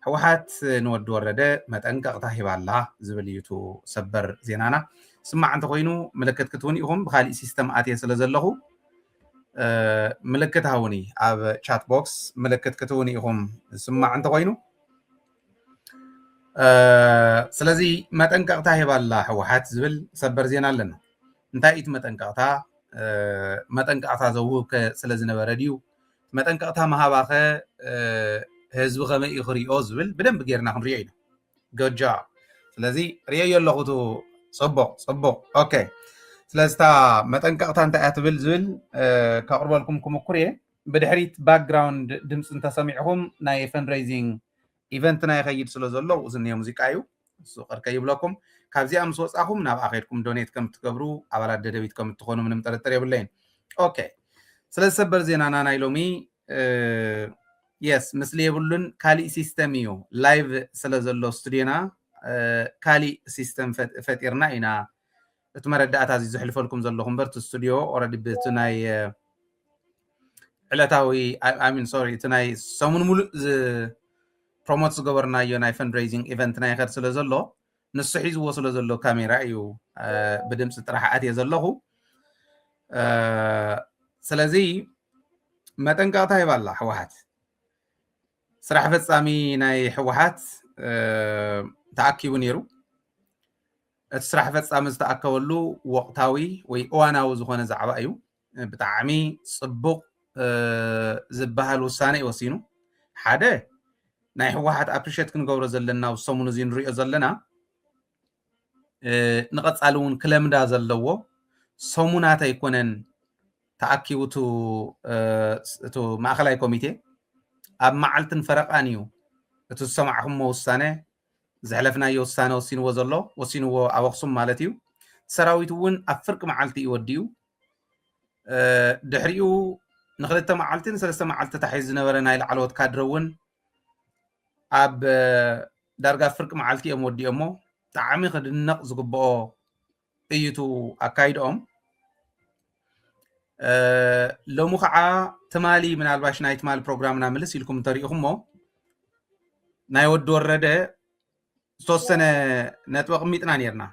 ሕወሓት ንወዲ ወረደ መጠንቀቕታ ሂባላ ዝብል እዩ ሰበር ዜናና ስማዕ እንተ ኮይኑ ምልክት ክትውን ኢኹም ብኻሊእ ሲስተም ኣትየ ስለ ዘለኹ ምልክት ሃውኒ ኣብ ቻት ቦክስ ምልክት ክትውን ኢኹም ስማዕ እንተ ኮይኑ ስለዚ መጠንቀቕታ ሂባላ ሕወሓት ዝብል ሰበር ዜና ኣለና እንታይ እቲ መጠንቀቕታ ዘውህብ ስለ ዝነበረ ድዩ መጠንቀቕታ መሃባኸ ህዝቢ ከመይ ይኽሪኦ ዝብል ብደንብ ጌርና ክንሪኦ ኢና ጎጃ ስለዚ ሪኦ ኣለኹ ጽቡቕ ኦኬ ስለዝታ መጠንቀቕታ እንታይ እያ ትብል ዝብል ካቅርበልኩም ክምኩር እየ ብድሕሪት ባክግራውንድ ድምፂ እንተሰሚዕኹም ናይ ፈንድሬይዚንግ ኢቨንት ናይ ኸይድ ስለ ዘሎ ዝኒሄ ሙዚቃ እዩ እሱ ቀርከ ይብለኩም ካብዚኣ ምስ ወፃኹም ናብ ኣኼድኩም ዶኔት ከም ትገብሩ ኣባላት ደደቢት ከም ትኾኑ ምንም ጥርጥር የብለይን ኦኬ ስለዚ ሰበር ዜናና ናይ ሎሚ የስ ምስሊ የብሉን ካሊእ ሲስተም እዩ ላይቭ ስለ ዘሎ ስቱድዮና ካሊእ ሲስተም ፈጢርና ኢና እቲ መረዳእታ እዚ ዝሕልፈልኩም ዘለኹም በርቲ ስቱድዮ ኦልሬዲ ብቲ ናይ ዕለታዊ እቲ ናይ ሰሙን ሙሉእ ፕሮሞት ዝገበርናዮ ናይ ፈንድሬይዚንግ ኢቨንት ናይ ኸድ ስለ ዘሎ ንሱ ሒዝዎ ስለ ዘሎ ካሜራ እዩ ብድምፂ ጥራሕ ኣትየ ዘለኹ ስለዚ መጠንቀቕታ ሂባላ ሕወሓት ስራሕ ፈጻሚ ናይ ሕወሓት ተኣኪቡ ነይሩ እቲ ስራሕ ፈጻሚ ዝተኣከበሉ ወቕታዊ ወይ እዋናዊ ዝኾነ ዛዕባ እዩ ብጣዕሚ ጽቡቕ ዝበሃል ውሳነ ይወሲኑ ሓደ ናይ ሕወሓት ኣፕሪሼት ክንገብሮ ዘለና ሰሙን እዚ ንሪኦ ዘለና ንቐጻሊ እውን ክለምዳ ዘለዎ ሰሙናት ኣይኮነን ተኣኪቡ እቲ ማእኸላይ ኮሚቴ ኣብ መዓልትን ፈረቓን እዩ እቲ ዝሰማዕኹሞ ውሳነ ዘሕለፍናዮ ውሳነ ወሲንዎ ኣብ ኣኽሱም ማለት እዩ ሰራዊት እውን ኣብ ፍርቂ መዓልቲ ይወዲኡ ድሕሪኡ ንክልተ መዓልትን ሰለስተ መዓልቲ ታሒዝ ዝነበረ ናይ ላዕለዎት ካድረ እውን ኣብ ዳርጋ ፍርቂ መዓልቲ እዮም ወዲኦሞ ብጣዕሚ ክድነቕ ዝግብኦ እዩቱ ኣካይድኦም ሎሙ ከዓ ትማሊ ምናልባሽ ናይ ትማሊ ፕሮግራምና ምልስ ኢልኩም ተሪኢኹሞ ናይ ወዲ ወረደ ዝተወሰነ ነጥቢ ቅሚጥና ነርና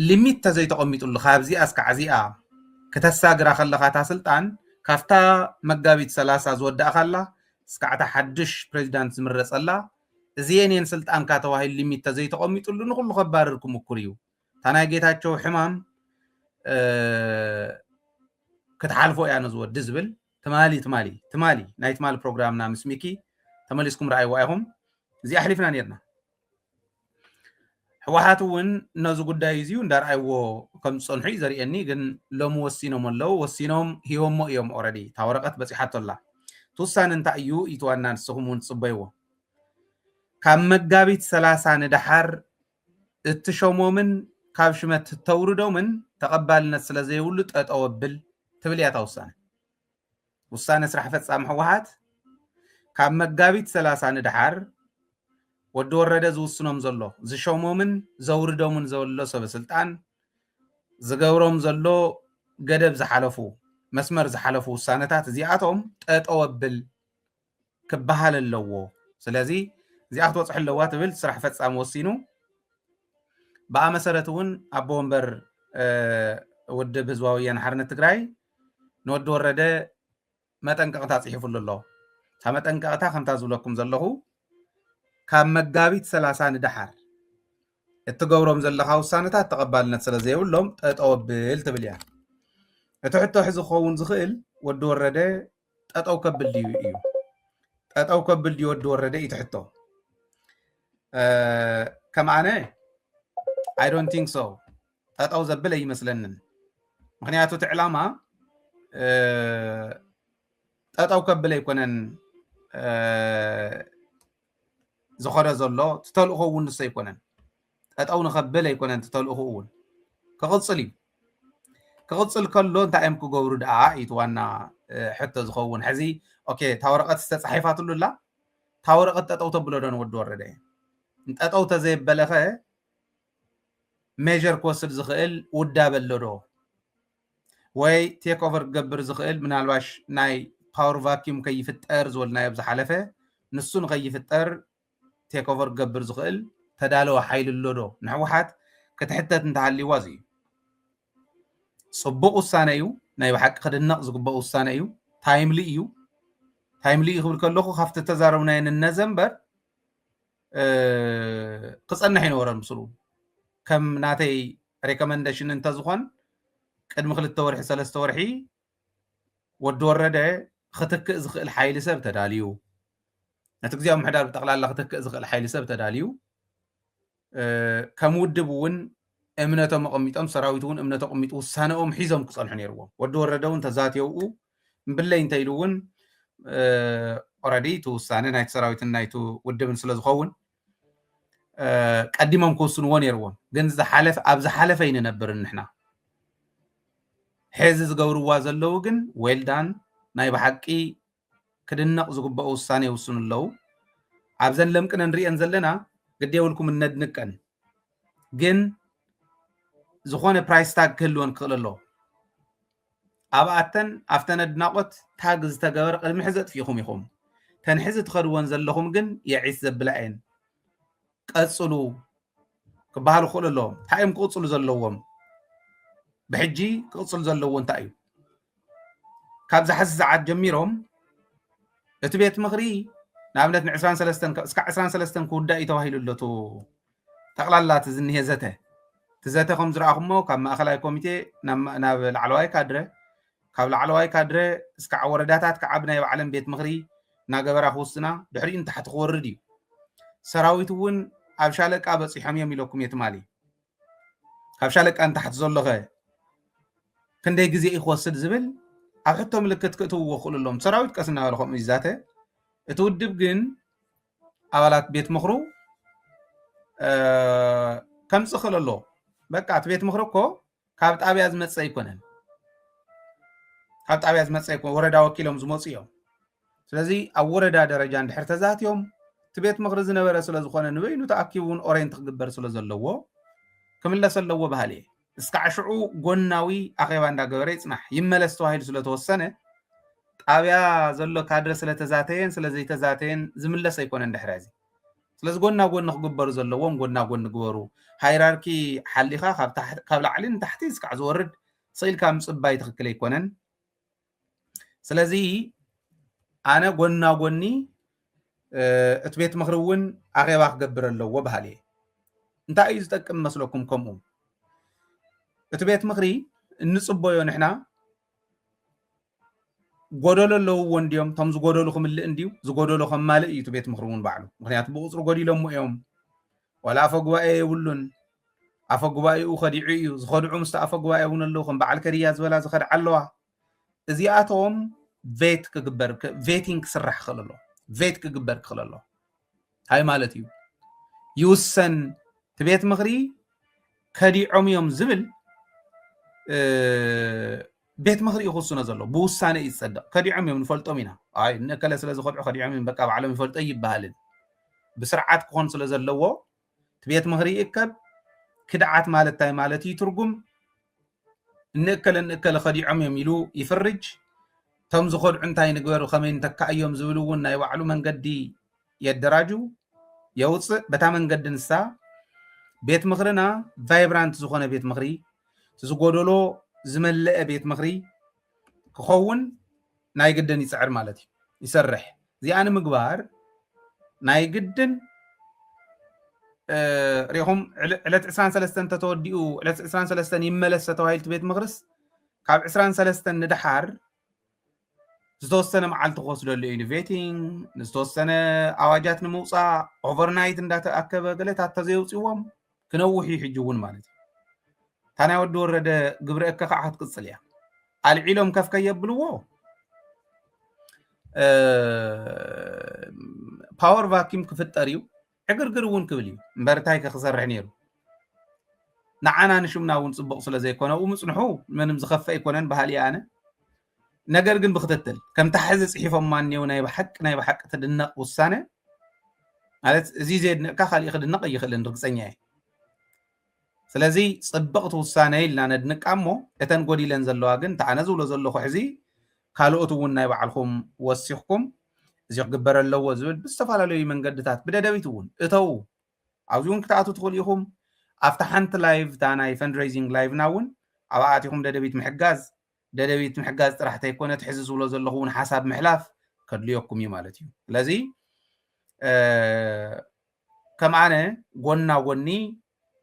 ሊሚት ተዘይተቐሚጡሉ ካብዚኣ እስካዕ እዚኣ ከተሳግራ ከለኻ እታ ስልጣን ካፍታ መጋቢት 30 ዝወዳእካላ እስካዕታ ሓድሽ ፕሬዚዳንት ዝምረፀላ እዚአኔን ስልጣንካ ተባሂሉ ሊሚት ተዘይተቐሚጡሉ ንኩሉ ከባርር ክምኩር እዩ እታ ናይ ጌታቸው ሕማም ክትሓልፎ እያ ንዝወዲ ዝብል ትማሊ ናይ ትማሊ ፕሮግራምና ምስ ሚኪ ተመሊስኩም ረኣይዋ ኢኹም እዚ ኣሕሊፍና ነርና ሕወሓት እውን ነዚ ጉዳይ እዚዩ እንዳርኣይዎ ከም ዝፀንሑ እዩ ዘርእየኒ ግን ሎሚ ወሲኖም ኣለዉ ወሲኖም ሂቦሞ እዮም ኦልሬዲ እታ ወረቐት በፂሓቶላ ትውሳነ እንታይ እዩ ኢትዋና ንስኹም እውን ትፅበይዎ ካብ መጋቢት 30 ንድሓር እትሸሞምን ካብ ሽመት ተውርዶምን ተቐባልነት ስለ ዘይብሉ ጠጠው ኣብል ትብል እያ እታ ውሳነ ስራሕ ፈጻሚ ሕወሓት ካብ መጋቢት 30 ንድሓር ወዲ ወረደ ዝውስኖም ዘሎ ዝሸሞምን ዘውርዶምን ዘሎ ሰብ ስልጣን ዝገብሮም ዘሎ ገደብ ዝሓለፉ መስመር ዝሓለፉ ውሳነታት እዚኣቶም ጠጠው ኣብል ክበሃል ኣለዎ ስለዚ እዚኣ ክትበፅሕ ኣለዋ ትብል ስራሕ ፈጻሚ ወሲኑ ብኣ መሰረት እውን ኣቦ ወንበር ውድብ ህዝባዊ ወያነ ሓርነት ትግራይ ንወዲ ወረደ መጠንቀቕታ ጽሒፉሉ ኣሎ እታ መጠንቀቕታ ከምታ ዝብለኩም ዘለኹ ካብ መጋቢት 30 ንድሓር እትገብሮም ዘለካ ውሳነታት ተቐባልነት ስለ ዘይብሎም ጠጠው ኣብል ትብል እያ እቲ ሕቶ ሕዚ ክኸውን ዝኽእል ወዲ ወረደ ጠጠው ከብል ድዩ እዩ ጠጠው ከብል ድዩ ወዲ ወረደ እዩ ትሕቶ ከም ኣነ I don't think so ጠጠው ዘብል ኣይመስለንን ምክንያቱ እቲ ዕላማ ጠጠው ከብል ኣይኮነን ዝኸደ ዘሎ ትተልእኾ እውን ንሱ ኣይኮነን ጠጠው ንኸብል ኣይኮነን ትተልእኾ እውን ክቕፅል እዩ ክቕፅል ከሎ እንታይ እዮም ክገብሩ ደኣ ኢት ዋና ሕቶ ዝኸውን ሕዚ ኦኬ እታ ወረቐት ዝተፃሒፋትሉ ላ እታ ወረቐት ጠጠው ተብሎ ዶ ንወዲ ወረደ ጠጠው ተዘይበለኸ ሜጀር ክወስድ ዝኽእል ውዳበ ኣሎ ዶ ወይ ቴክ ኦቨር ክገብር ዝኽእል ምናልባሽ ናይ باور فاكيوم كيفتر زولنا يبز حلفه نسون كيفتر تيك اوفر قبر زخل تدالو حيل اللودو نحوحات كتحتت انتهالي وازي صبق السانيو ناي بحق خدنا زقبق السانيو تايملي يخبر كلكو خفت تزاربنا ين النزمبر قصنا حين ورا المسلو كم ناتي ريكومنديشن انت زخون قدم خلت ورحي 3 ورحي ود ورده ختك زخل حيل سب تداليو نتكزيو محدار بتقلال ختك زخل حيل سب تداليو كم ودبون امنته مقميطم سراويتون امنته قميط وسانهم حيزم قصن حنيرو ود وردون تزاتيو بالله انت يلون اوريدي تو سانه نايت سراويتن نايتو ودبن سلازخون قديمم كوسن ونيرو ግን ዝሓለፈ ኣብ ዝሓለፈ ይነበር ንሕና ሕዚ ዝገብርዋ ዘለው ግን ዌልዳን ናይ በሓቂ ክድነቕ ዝግበኦ ውሳኔ ይውስኑ ኣለው ኣብዘን ለምቅነ ንሪአን ዘለና ግዴውልኩም እነድንቀን ግን ዝኾነ ፕራይስ ታግ ክህልወን ክኽእል ኣሎ ኣብኣተን ኣፍተን ኣድናቆት ታግ ዝተገበረ ቅድሚ ሕዚ ኣጥፊኹም ኢኹም ተን ሕዚ ትኸድወን ዘለኹም ግን የዒስ ዘብላየን ቀጽሉ ክበሃል ክኽእል ኣለዎም እንታይ እዮም ክቕፅሉ ዘለዎም ብሕጂ ክቕፅሉ ዘለዎ እንታይ እዩ ካብዚ ሓዚ ሰዓት ጀሚሮም እቲ ቤት ምኽሪ ንኣብነት ን23 እስካብ 23 ክውዳእ እዩ ተባሂሉ ኣሎቱ ጠቕላላ እቲ ዝኒሄ ዘተ እቲ ዘተ ከም ዝረኣኹሞ ካብ ማእኸላይ ኮሚቴ ናብ ላዕለዋይ ካድረ ካብ ላዕለዋይ ካድረ እስካዕ ወረዳታት ክዓብ ናይ ባዕለን ቤት ምኽሪ እናገበራ ክውስና ድሕሪኡ ንታሕቲ ክወርድ እዩ ሰራዊት እውን ኣብ ሻለቃ በፂሖም እዮም ኢለኩም የትማሊ ካብ ሻለቃ ንታሕቲ ዘሎኸ ክንደይ ግዜ ይክወስድ ዝብል ኣብ ሕቶ ምልክት ክእትውዎ ክእሉ ኣሎም ሰራዊት ቀስ እናበለኹም እዩ ዛተ እቲ ውድብ ግን ኣባላት ቤት ምኽሩ ከምፅእ ክእል ኣሎ በቃ እቲ ቤት ምኽሪ እኮ ካብ ጣብያ ዝመፀ ኣይኮነን ካብ ጣብያ ዝመፀ ኣይኮነ ወረዳ ወኪሎም ዝመፁ እዮም ስለዚ ኣብ ወረዳ ደረጃ እንድሕር ተዛትዮም እቲ ቤት ምኽሪ ዝነበረ ስለ ዝኾነ ንበይኑ ተኣኪቡን ኦሬንት ክግበር ስለ ዘለዎ ክምለስ ኣለዎ ባህሊ እስካዕ ሽዑ ጎናዊ ኣኼባ እንዳገበረ ይፅናሕ ይመለስ ተባሂሉ ስለተወሰነ ጣብያ ዘሎ ካድረ ስለተዛተየን ስለዘይተዛተየን ዝምለስ ኣይኮነን ድሕሪ እዚ ስለዚ ጎና ጎኒ ክግበሩ ዘለዎም ጎና ጎኒ ግበሩ ሃይራርኪ ሓሊኻ ካብ ላዕሊ ንታሕቲ እስካዕ ዝወርድ ስኢልካ ምፅባይ ትኽክል ኣይኮነን ስለዚ ኣነ ጎና ጎኒ እቲ ቤት ምኽሪ እውን ኣኼባ ክገብር ኣለዎ ባህሊ እንታይ እዩ ዝጠቅም መስለኩም ከምኡ እቲ ቤት ምኽሪ እንፅበዮ ንሕና ጎደሎ ኣለውዎ እንዲዮም ቶም ዝጎደሉ ክምልእ እንድዩ ዝጎደሎ ከማልእ እዩ እቲ ቤት ምኽሪ እውን ባዕሉ ምክንያቱ ብቁፅሪ ጎዲሎም እዮም ወላ ኣፈ ጉባኤ የብሉን ኣፈ ጉባኤኡ ኸዲዑ እዩ ዝኸድዑ ምስቲ ኣፈ ጉባኤ እውን ኣለዉ ከም በዓል ከድያ ዝበላ ዝኸድዓ ኣለዋ እዚኣቶም ቬት ክግበር ቬቲንግ ክስራሕ ክኽእል ኣሎ ቬት ክግበር ክኽእል ኣሎ ሃይ ማለት እዩ ይውሰን እቲ ቤት ምኽሪ ከዲዖም እዮም ዝብል ቤት ምኽሪ ይኽሱነ ዘሎ ብውሳነ እዩ ዝፀድቕ ከዲዖም እዮም ንፈልጦም ኢና ኣይ ንእከለ ስለ ዝኸድዑ ከዲዖም እዮም በቃ ባዕሎም ይፈልጦ ይበሃልን ብስርዓት ክኾን ስለ ዘለዎ እቲ ቤት ምኽሪ ይእከብ ክድዓት ማለት እንታይ ማለት እዩ ትርጉም ንእከለ ከዲዖም እዮም ኢሉ ይፍርጅ ቶም ዝኸድዑ እንታይ ንግበሩ ከመይ ንተካእ እዮም ዝብሉ እውን ናይ ባዕሉ መንገዲ የደራጁ የውፅእ በታ መንገዲ ንሳ ቤት ምኽርና ቫይብራንት ዝኾነ ቤት ምኽሪ ዝጎደሎ ዝመልአ ቤት ምኽሪ ክኸውን ናይ ግድን ይፅዕር ማለት እዩ ይሰርሕ እዚኣ ንምግባር ናይ ግድን ሪኹም ዕለት 23 ተተወዲኡ ዕለት 23 ይመለስ ተባሂሉ ቤት ምኽርስ ካብ 23 ንድሓር ዝተወሰነ መዓልቲ ክወስደሉ እዩ ቬቲንግ ዝተወሰነ ኣዋጃት ንምውፃእ ኦቨርናይት እንዳተኣከበ ገለታት ተዘይውፅዎም ክነውሕ ይሕጂ እውን ማለት እዩ እታ ናይ ወዲ ወረደ ግብረ እከ ከዓ ክትቅፅል እያ ኣልዒሎም ከፍ ከየብልዎ ፓወር ቫኪም ክፍጠር እዩ ዕግርግር እውን ክብል እዩ እምበር እንታይ ክሰርሕ ነይሩ ንዓና ንሽምና እውን ፅቡቕ ስለ ዘይኮነ ምፅንሑ ምንም ዝኸፍእ ኣይኮነን ባህሊ ኣነ ነገር ግን ብክትትል ከምታ ሕዚ ፅሒፎም እኒአው ናይ ብሓቂ ትድነቕ ውሳነ ማለት እዚ ዘድንቕካ ካሊእ ክድነቕ ኣይኽእልን ርግፀኛ እየ ስለዚ ፅብቕቲ ውሳነ ኢልና ነድንቃ እሞ እተን ጎዲለን ዘለዋ ግን ተኣነ ዝብሎ ዘለኹ ሕዚ ካልኦት እውን ናይ ባዕልኩም ወሲኽኩም እዚ ክግበር ኣለዎ ዝብል ብዝተፈላለዩ መንገድታት ብደደቢት እውን እተው ኣብዚ እውን ክትኣቱ ትኽእሉ ኢኹም ኣብታ ሓንቲ ላይቭ እታ ናይ ፈንድሬይዚንግ ላይቭና እውን ኣብኣ ኣቲኹም ደደቢት ምሕጋዝ ጥራሕ እንተይኮነ ትሕዚ ዝብሎ ዘለኹ እውን ሓሳብ ምሕላፍ ከድልየኩም እዩ ማለት እዩ ስለዚ ከም ኣነ ጎና ጎኒ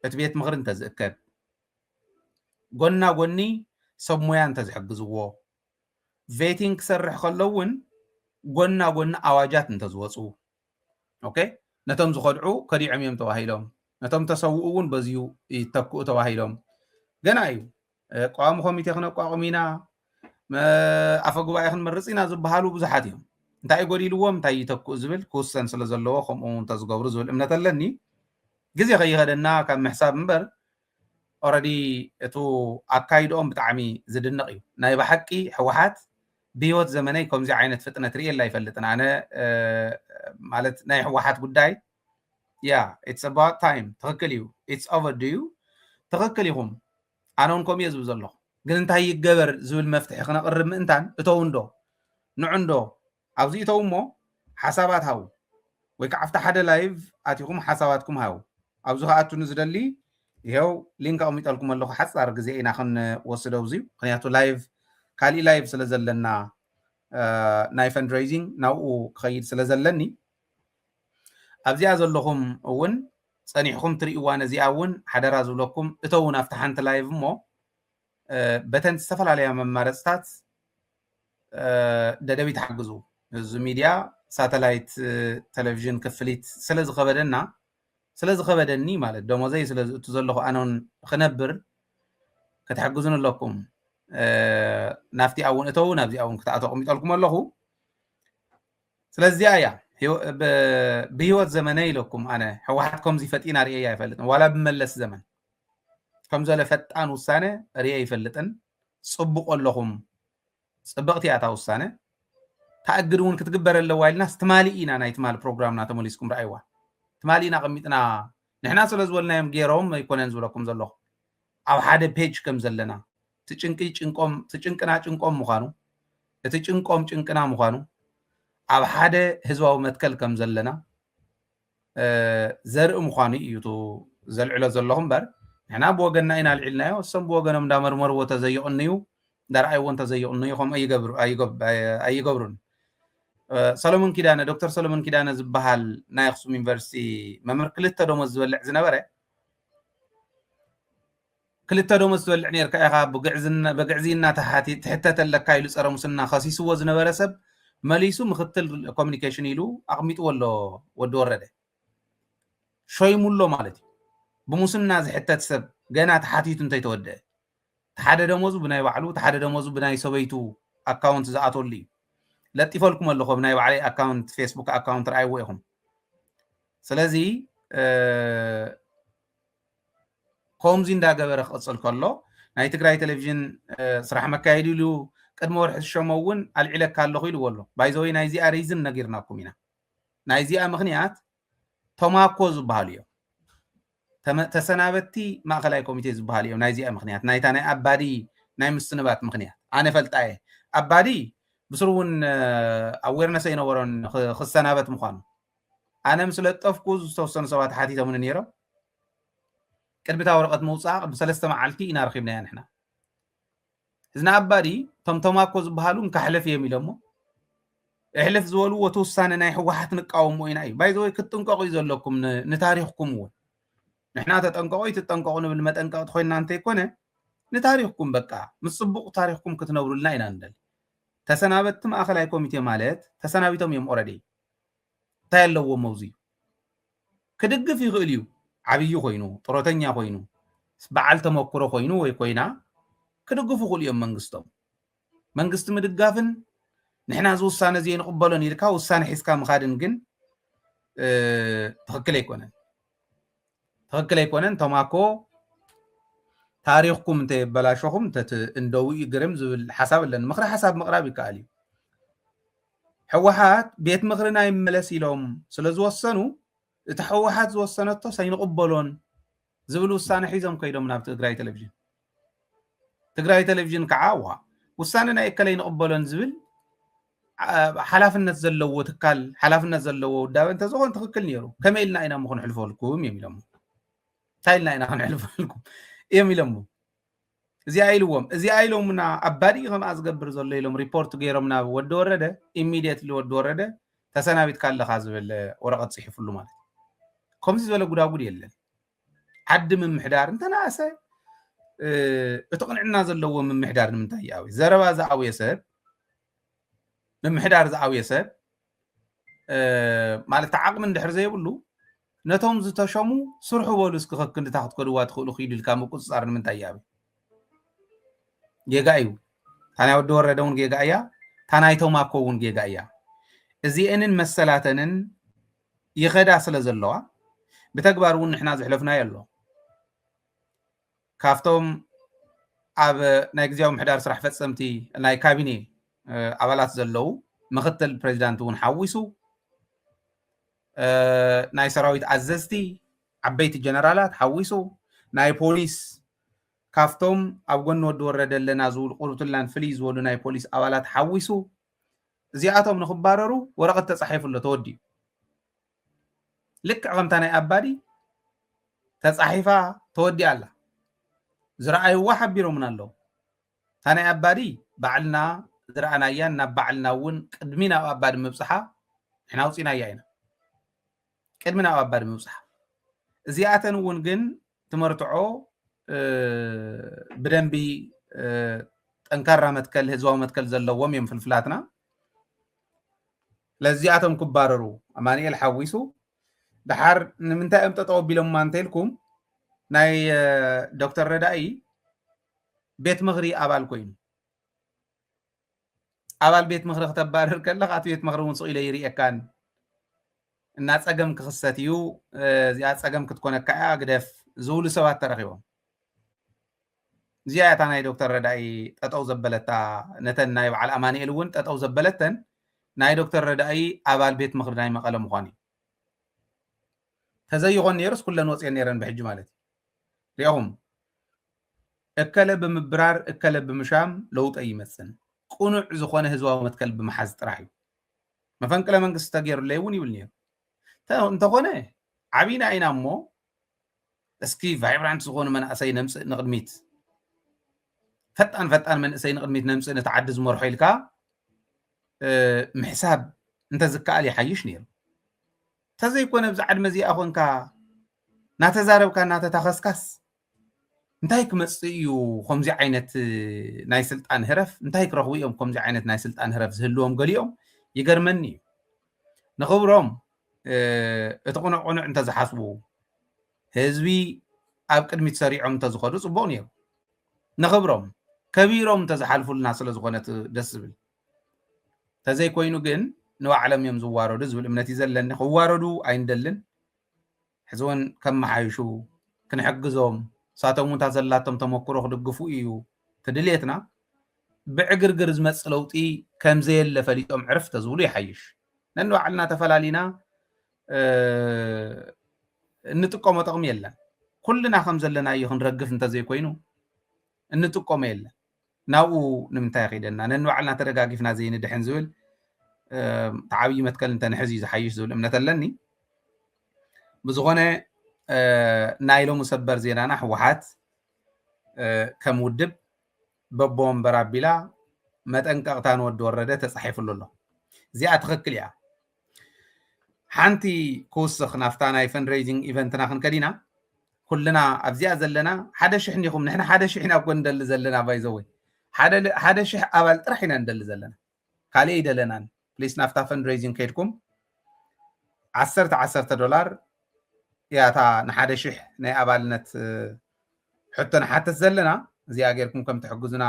እቲ ቤት ምኽሪ እንተዝእከብ ጎና ጎኒ ሰብ ሞያ እንተዝሕግዝዎ ቬቲንግ ክሰርሕ ከሎ እውን ጎና ጎኒ ኣዋጃት እንተዝወፁ ኦኬ ነቶም ዝኸድዑ ከዲዖም እዮም ተባሂሎም ነቶም ተሰውኡ እውን በዚሁ ይተክኡ ተባሂሎም ገና እዩ ቋሚ ኮሚቴ ክነቋቁም ኢና ኣፈ ጉባኤ ክንመርፅ ኢና ዝበሃሉ ብዙሓት እዮም እንታይ ጎዲልዎም እንታይ ይተክኡ ዝብል ክውሰን ስለ ዘለዎ ከምኡ እንተዝገብሩ ዝብል እምነት ኣለኒ ግዜ ከይኸደና ካብ ምሕሳብ እምበር ኦልሬዲ እቱ ኣካይድኦም ብጣዕሚ ዝድንቕ እዩ ናይ ብሓቂ ሕወሓት ብሂወት ዘመነይ ከምዚ ዓይነት ፍጥነት ርእየላ ይፈልጥን ኣነ ማለት ናይ ሕወሓት ጉዳይ ያ ኢትስ ኣባውት ታይም ትኽክል እዩ ኢትስ ኦቨርድዩ ትኽክል ኢኹም ኣነ እውን ከምኡ እየ ዝብል ዘለኹ ግን እንታይ ይገበር ዝብል መፍትሒ ክነቕርብ ምእንታን እተው እንዶ ንዑንዶ ኣብዚ እተው እሞ ሓሳባት ሃው ወይ ከዓ ኣብቲ ሓደ ላይቭ ኣቲኹም ሓሳባትኩም ሃው ኣብዚ ከኣቱ ንዝደሊ ይኸው ሊንክ ኣቕሚጠልኩም ኣለኹ ሓፃር ግዜ ኢና ክንወስደው እዙ ምክንያቱ ላይቭ ካሊእ ላይቭ ስለ ዘለና ናይ ፈንድሬይዚንግ ናብኡ ክኸይድ ስለ ዘለኒ ኣብዚኣ ዘለኹም እውን ፀኒሕኩም ትርእይዋ ነዚኣ እውን ሓደራ ዝብለኩም እተውን ኣብቲ ሓንቲ ላይቭ እሞ በተን ዝተፈላለያ መማረፅታት ደደቢት ሓግዙ እዚ ሚድያ ሳተላይት ቴሌቪዥን ክፍሊት ስለዝኸበደኒ ማለት ደሞዘይ ስለዝእቱ ዘለኹ ኣነን ክነብር ክትሕግዙን ኣለኩም ናፍቲኣ እውን እተው ናብዚኣ እውን ክትኣቱ ኣቕሚጠልኩም ኣለኹ ስለዚኣ እያ ብሂወት ዘመነይ ኢለኩም ኣነ ሕወሓት ከምዚ ፈጢና ርእየ ኣይፈልጥን ዋላ ብመለስ ዘመን ከም ዘለ ፈጣን ውሳነ ርእየ ኣይፈልጥን ፅቡቅ ኣለኹም ፅብቕቲ እያ እታ ውሳነ ተኣግድ እውን ክትግበር ኣለዋ ኢልናስ ትማሊ ኢና ናይ ትማሊ ፕሮግራምና ተመሊስኩም ረኣይዋ ትማሊ ኢና ቀሚጥና ንሕና ስለ ዝበልናዮም ገይሮም ኣይኮነን ዝብለኩም ዘለኹ ኣብ ሓደ ፔጅ ከም ዘለና ትጭንቅና ጭንቆም ምዃኑ እቲ ጭንቆም ጭንቅና ምዃኑ ኣብ ሓደ ህዝባዊ መትከል ከም ዘለና ዘርኢ ምዃኑ እዩ ዘልዕሎ ዘለኹ እምበር ንሕና ብወገንና ኢና ልዒልናዮ እሶም ብወገኖም እንዳመርመርዎ ተዘይቕንዩ እንዳረኣይዎ እንተዘይቕንዩ ከምኡ ኣይገብሩን ሰሎሞን ኪዳነ ዶክተር ሰሎሞን ኪዳነ ዝበሃል ናይ ኣክሱም ዩኒቨርሲቲ መምህር ክልተ ደሞዝ ዝበልዕ ዝነበረ ክልተ ደሞዝ ዝበልዕ ነርካ ኢኻ ብግዕዚ እናተሕተተለካ ኢሉ ፀረ ሙስና ከሲስዎ ዝነበረ ሰብ መሊሱ ምክትል ኮሚኒኬሽን ኢሉ ኣቕሚጥዎ ኣሎ ወዲ ወረደ ሾይሙሎ ማለት እዩ ብሙስና ዝሕተት ሰብ ገና ተሓቲቱ እንተይተወድአ ተሓደ ደሞዙ ብናይ ባዕሉ ተሓደ ደሞዙ ብናይ ሰበይቱ ኣካውንት ዝኣተሉ እዩ ለጢፈልኩም ኣለኹም ናይ ባዕለይ ኣካውንት ፌስቡክ ኣካውንት ረኣይዎ ኢኹም ስለዚ ከምዚ እንዳገበረ ክቕፅል ከሎ ናይ ትግራይ ቴሌቭዥን ስራሕ መካየዲ ኢሉ ቅድሚ ወርሒ ዝሸሞ እውን ኣልዒለካ ኣለኹ ኢልዎ ኣሎ ባይዘወይ ናይዚኣ ሪዝን ነጊርናኩም ኢና ናይዚኣ ምክንያት ቶማኮ ዝበሃሉ እዮም ተሰናበቲ ማእኸላይ ኮሚቴ ዝበሃሉ እዮም ናይዚኣ ምክንያት ናይታ ናይ ኣባዲ ናይ ምስንባት ምክንያት ኣነ ፈልጣየ ኣባዲ ብስሩ እውን ኣዌርነስ ኣይነበሮን ክሰናበት ምዃኑ ኣነ ምስ ለጠፍኩ ዝተወሰኑ ሰባት ሓቲቶምን ነይሮም ቅድሚታ ወረቐት ምውፃእ ብሰለስተ መዓልቲ ኢና ረኺብናያ ንሕና እዝና ኣባዲ ቶም ቶማኮ ዝበሃሉ እንካሕለፍ እዮም ኢሎሞ እሕልፍ ዝበልዎ ተውሳነ ናይ ሕወሓት ንቃወሞ ኢና እዩ ባይዘወይ ክትጥንቀቑ እዩ ዘለኩም ንታሪኽኩም እውን ንሕና ተጠንቀቑ ትጠንቀቑ ንብል መጠንቀቕቲ ኮይንና እንተይኮነ ንታሪኽኩም በቃ ምስ ፅቡቕ ታሪኽኩም ክትነብሩልና ኢና ንደሊ ተሰናበቲ ማእኸላይ ኮሚቴ ማለት ተሰናቢቶም እዮም ኦረዲ እንታይ ኣለዎም መውዚ ክድግፍ ይኽእል እዩ ዓብዪ ኮይኑ ጥሮተኛ ኮይኑ በዓል ተመክሮ ኮይኑ ወይ ኮይና ክድግፉ ይኽእሉ እዮም መንግስቲ ምድጋፍን ንሕና እዚ ውሳነ እዚ ንቕበሎን ኢልካ ውሳነ ሒዝካ ምኻድን ግን ትኽክል ኣይኮነን ቶማኮ ታሪኽኩም እንተየበላሸኹም እንደው ይግርም ዝብል ሓሳብ ኣለኒ ምኽሪ ሓሳብ ምቕራብ ይከኣል እዩ ሕወሓት ቤት ምኽርና ይመለስ ኢሎም ስለ ዝወሰኑ እቲ ሕወሓት ዝወሰነቶ ሳይንቕበሎን ዝብል ውሳነ ሒዞም ከይዶም ናብ ትግራይ ቴሌቭዥን ከዓ ዋ ውሳነ ናይ እከለ ይንቕበሎን ዝብል ሓላፍነት ዘለዎ ትካል ሓላፍነት ዘለዎ ውዳበ እንተዝኾን ትክክል ነይሩ ከመይ ኢልና ኢና ክንሕልፈልኩም የሚሎም እንታይ ኢልና ኢና ክንሕልፈልኩም እዮም ኢሎም እዚኣ ኢልዎም እዚኣ ኢሎምና ኣባዲ ከምኣ ዝገብር ዘሎ ኢሎም ሪፖርት ገይሮም ናብ ወዲ ወረደ ኢሚድየትሊ ወዲ ወረደ ተሰናቢትካ ኣለካ ዝብል ወረቐት ፅሒፍሉ ማለት ከምዚ ዝበለ ጉዳጉድ የለን ዓዲ ምምሕዳር እንተናእሰ እቲ ቅንዕና ዘለዎ ምምሕዳር ንምንታይ እዩ ኣውይ ዘረባ ዝኣውየ ሰብ ምምሕዳር ዝኣውየ ሰብ ማለት ዓቕሚ እንድሕር ዘይብሉ ነቶም ዝተሸሙ ስርሑ በሉ እስኪ ክንድታ ክትከድዋ ትኽእሉ ኺዱ ኢልካ ምቁፅፃር ንምንታይ እዩ ጌጋ እዩ ታናይ ወዲ ወረደ እውን ጌጋ እያ ታናይ ቶማኮ እውን ጌጋ እያ እዚአንን መሰላተንን ይኸዳ ስለ ዘለዋ ብተግባር እውን ንሕና ዝሕለፍናዮ ኣሎ ካፍቶም ኣብ ናይ ግዝያዊ ምሕዳር ስራሕ ፈፀምቲ ናይ ካቢኔ ኣባላት ዘለው ምክትል ፕሬዚዳንት እውን ሓዊሱ ናይ ሰራዊት ኣዘዝቲ ዓበይቲ ጀነራላት ሓዊሱ ናይ ፖሊስ ካፍቶም ኣብ ጎኒ ወዲ ወረደ ኣለና ዝብል ቁርብትላን ፍልይ ዝበሉ ናይ ፖሊስ ኣባላት ሓዊሱ እዚኣቶም ንክባረሩ ወረቐት ተፃሒፉሎ ተወዲኡ ልክዕ ከምታ ናይ ኣባዲ ተፃሒፋ ተወዲኣ ኣላ ዝረኣይዋ ሓቢሮምን ኣለዉ እታ ናይ ኣባዲ ባዕልና ዝረኣናያን ናብ ባዕልና እውን ቅድሚ ናብ ኣባዲ ምብፅሓ ንሕና ውፂናያ ኢና ቅድሚ ናብ ኣባዲ ምብፅሓ እዚኣተን እውን ግን ትመርትዖ ብደንቢ ጠንካራ መትከል ህዝባዊ መትከል ዘለዎም እዮም ፍልፍላትና ለዚኣቶም ክባረሩ ኣማኒኤል ሓዊሱ ድሓር ንምንታይ እዮም ጠጠው ኣቢሎም እንተኢልኩም ናይ ዶክተር ረዳኢ ቤት ምኽሪ ኣባል ኮይኑ ኣባል ቤት ምኽሪ ክተባረር ከለካ እቲ ቤት ምኽሪ እውን ስኢለ ይርኤካን እና ፀገም ክኽሰት እዩ እዚኣ ፀገም ክትኮነካ እያ ግደፍ ዝብሉ ሰባት ተረኺቦም እዚኣ እታ ናይ ዶክተር ረዳኢ ጠጠው ዘበለታ ነተን ናይ በዓል ኣማኒኤል እውን ጠጠው ዘበለተን ናይ ዶክተር ረዳኢ ኣባል ቤት ምኽሪ ናይ መቐለ ምዃኑ እዩ ተዘይኾን ነይሩስ ኩለን ወፅየን ነይረን ብሕጂ ማለት እዩ ሪኦም እከለ ብምብራር እከለ ብምሻም ለውጥ ይመፅን ቁኑዕ ዝኾነ ህዝባዊ መትከል ብምሓዝ ጥራሕ እዩ መፈንቅለ መንግስቲ ተገይሩለ እውን ይብል ነይሩ እንተኾነ ዓቢና ኢና እሞ እስኪ ቫይብራንት ዝኾኑ መናእሰይ ነምፅእ ንቅድሚት ፈጣን መንእሰይ ንቅድሚት ነምፅእ ነቲ ዓዲ ዝመርሖ ኢልካ ምሕሳብ እንተዝከኣል ይሓይሽ ነይሩ ተዘይኮነ ብዛ ዓድመ እዚኣ ኮንካ ናተዛረብካ እናተታኸስካስ እንታይ ክመፅእ እዩ ከምዚ ዓይነት ናይ ስልጣን ህረፍ እንታይ ክረኽቡ እዮም ከምዚ ዓይነት ናይ ስልጣን ህረፍ ዝህልዎም ገሊኦም ይገርመኒ እዩ ንኽብሮም እቲ ቁኑዕ ቁኑዕ እንተዝሓስቡ ህዝቢ ኣብ ቅድሚት ሰሪዖም እንተዝኸዱ ፅቡቅ ነይሩ ንኽብሮም ከቢሮም እንተዝሓልፉልና ስለ ዝኾነት ደስ ዝብል ተዘይኮይኑ ግን ንባዕሎም እዮም ዝዋረዱ ዝብል እምነት እዩ ዘለኒ ክዋረዱ ኣይንደልን ሕዚ እውን ከመሓይሹ ክንሕግዞም ሳቶም እውን ዘላቶም ተመክሮ ክድግፉ እዩ ትድልየትና ብዕግርግር ዝመፅእ ለውጢ ከምዘየለ ፈሊጦም ዕርፍ ተዝብሉ ይሓይሽ ነንባዕልና ተፈላሊና እንጥቀሞ ጥቕሚ የለን ኩልና ከም ዘለና እዩ ክንረግፍ እንተዘይኮይኑ እንጥቀሞ የለን ናብኡ ንምንታይ ኺደና ነንባዕልና ተደጋጊፍና ዘይንድሕን ዝብል ተዓብይ መትከል እንተንሕዝ እዩ ዝሓይሽ ዝብል እምነት ኣለኒ ብዝኾነ ናይ ሎሙ ሰበር ዜናና ሕወሓት ከም ውድብ በቦወንበር ኣቢላ መጠንቀቕታ ንወዲ ወረደ ተፃሒፍሉ ኣሎ እዚኣ ትኽክል እያ ሓንቲ ክውስኽ ናፍታ ናይ ፈንድሬይዚንግ ኢቨንትና ክንከዲና ኩልና ኣብዚኣ ዘለና 1,000 ኒኹም ንሕና 1,000 ኢና እኮ እንደሊ ዘለና ባይዘወይ 1,000 ኣባል ጥራሕ ኢና እንደሊ ዘለና ካልእ ይደለናን ፕሊስ ናፍታ ፈንድሬይዚንግ ከይድኩም 10 ዶላር ያታ ን1,000 ናይ ኣባልነት ሕቶ ንሓትት ዘለና እዚኣ ጌርኩም ከም ትሕግዙና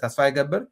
ተስፋ ይገብር